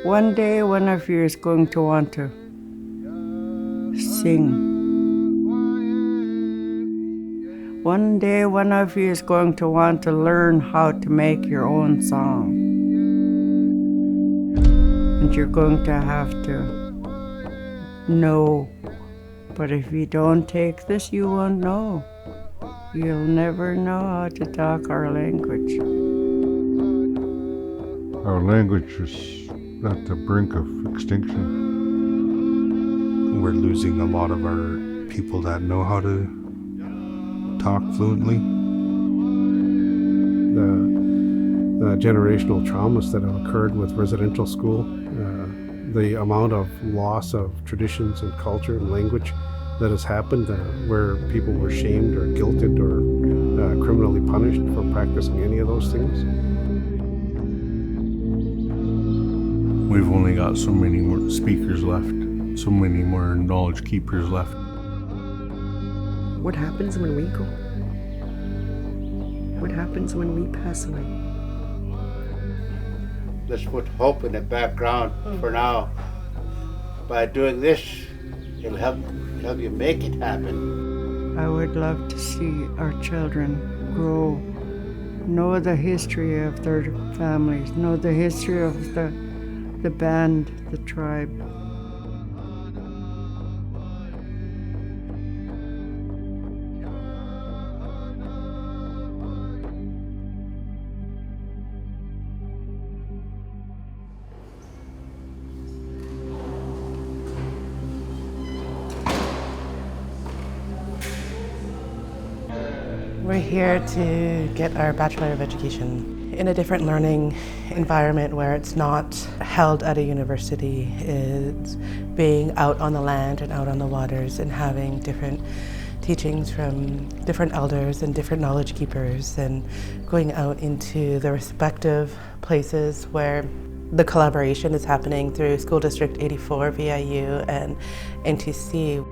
One day, one of you is going to want to sing. One day, one of you is going to want to learn how to make your own song. And you're going to have to know. But if you don't take this, you won't know. You'll never know how to talk our language. Our language is at the brink of extinction. We're losing a lot of our people that know how to talk fluently. The generational traumas that have occurred with residential school, the amount of loss of traditions and culture and language that has happened, where people were shamed or guilted or criminally punished for practicing any of those things. We've only got so many more speakers left, so many more knowledge keepers left. What happens when we go? What happens when we pass away? Let's put hope in the background for now. By doing this, it'll help you make it happen. I would love to see our children grow, know the history of their families, know the history of the band, the tribe. We're here to get our Bachelor of Education in a different learning environment where it's not held at a university. It's being out on the land and out on the waters and having different teachings from different elders and different knowledge keepers, and going out into the respective places where the collaboration is happening through School District 84, VIU, and NTC.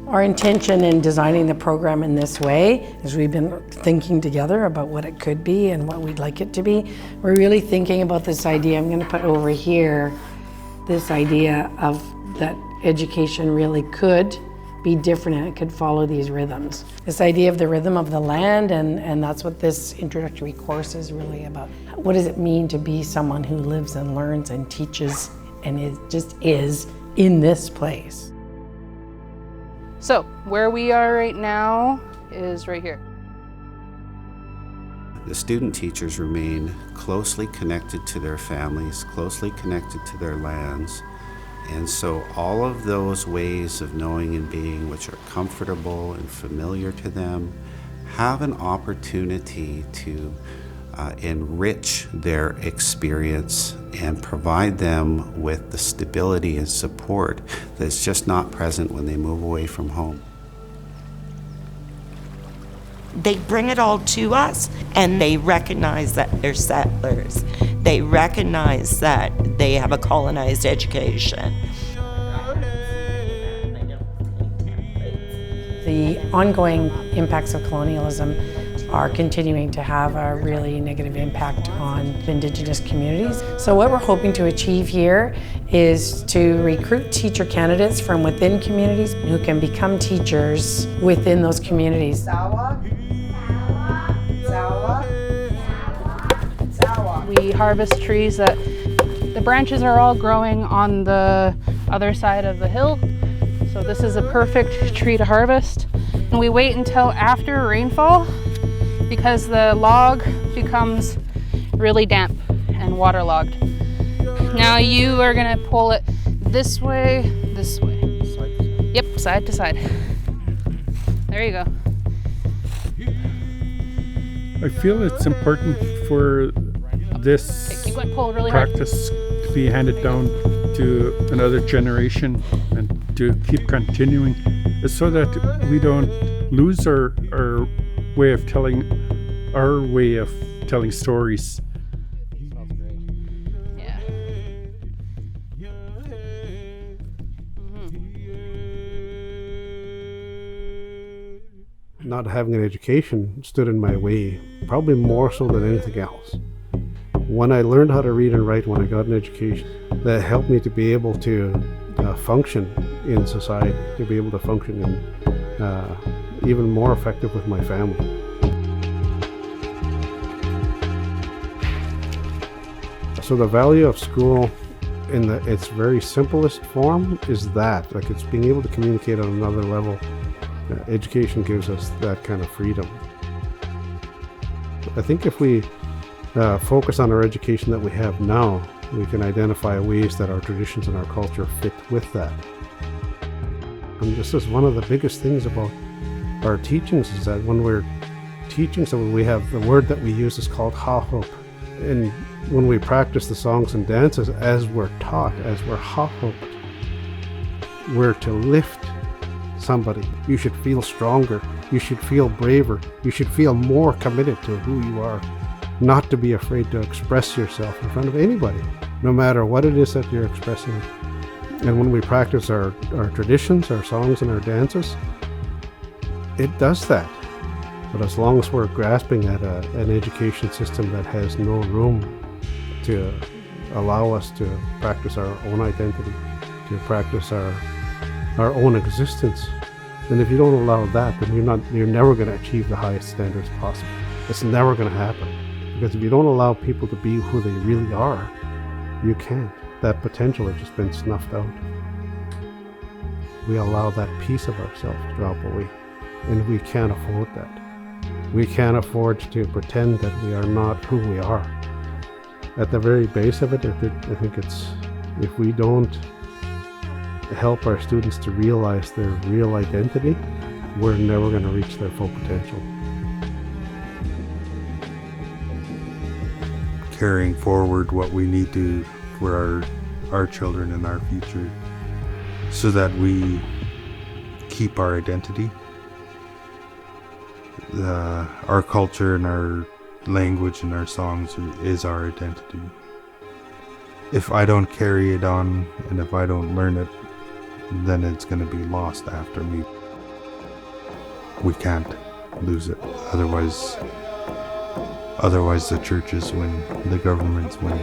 Our intention in designing the program in this way is we've been thinking together about what it could be and what we'd like it to be. We're really thinking about this idea, I'm going to put over here, this idea of that education really could be different and it could follow these rhythms. This idea of the rhythm of the land, and that's what this introductory course is really about. What does it mean to be someone who lives and learns and teaches and is in this place? So, where we are right now is right here. The student teachers remain closely connected to their families, closely connected to their lands, and so all of those ways of knowing and being which are comfortable and familiar to them have an opportunity to enrich their experience and provide them with the stability and support that's just not present when they move away from home. They bring it all to us, and they recognize that they're settlers. They recognize that they have a colonized education. The ongoing impacts of colonialism are continuing to have a really negative impact on Indigenous communities. So what we're hoping to achieve here is to recruit teacher candidates from within communities who can become teachers within those communities. We harvest trees that the branches are all growing on the other side of the hill. So this is a perfect tree to harvest. And we wait until after rainfall because the log becomes really damp and waterlogged. Now you are gonna pull it this way. Yep, side to side. There you go. I feel it's important for this Okay, keep going, pull really hard. practice to be handed down to another generation and to keep continuing, so that we don't lose our way of telling stories. Sounds great. Yeah. Not having an education stood in my way, probably more so than anything else. When I learned how to read and write, when I got an education, that helped me to be able to function in society, to be able to function in even more effective with my family. So the value of school in its very simplest form is that, like, it's being able to communicate on another level. Education gives us that kind of freedom. I think if we focus on our education that we have now, we can identify ways that our traditions and our culture fit with that. And this is one of the biggest things about our teachings, is that when we're teaching someone, we have the word that we use is called hahop. And when we practice the songs and dances, as we're taught, as we're hahoped, we're to lift somebody. You should feel stronger. You should feel braver. You should feel more committed to who you are. Not to be afraid to express yourself in front of anybody, no matter what it is that you're expressing. And when we practice our traditions, our songs and our dances, it does that. But as long as we're grasping at an education system that has no room to allow us to practice our own identity, to practice our own existence, then if you don't allow that, then you're never going to achieve the highest standards possible. It's never going to happen. Because if you don't allow people to be who they really are, you can't. That potential has just been snuffed out. We allow that piece of ourselves to drop away, and we can't afford that. We can't afford to pretend that we are not who we are. At the very base of it, I think it's, if we don't help our students to realize their real identity, we're never going to reach their full potential. Carrying forward what we need to for our children and our future, so that we keep our identity. Our culture and our language and our songs is our identity. If I don't carry it on and if I don't learn it, then it's going to be lost after me. We can't lose it. Otherwise the churches win, the governments win.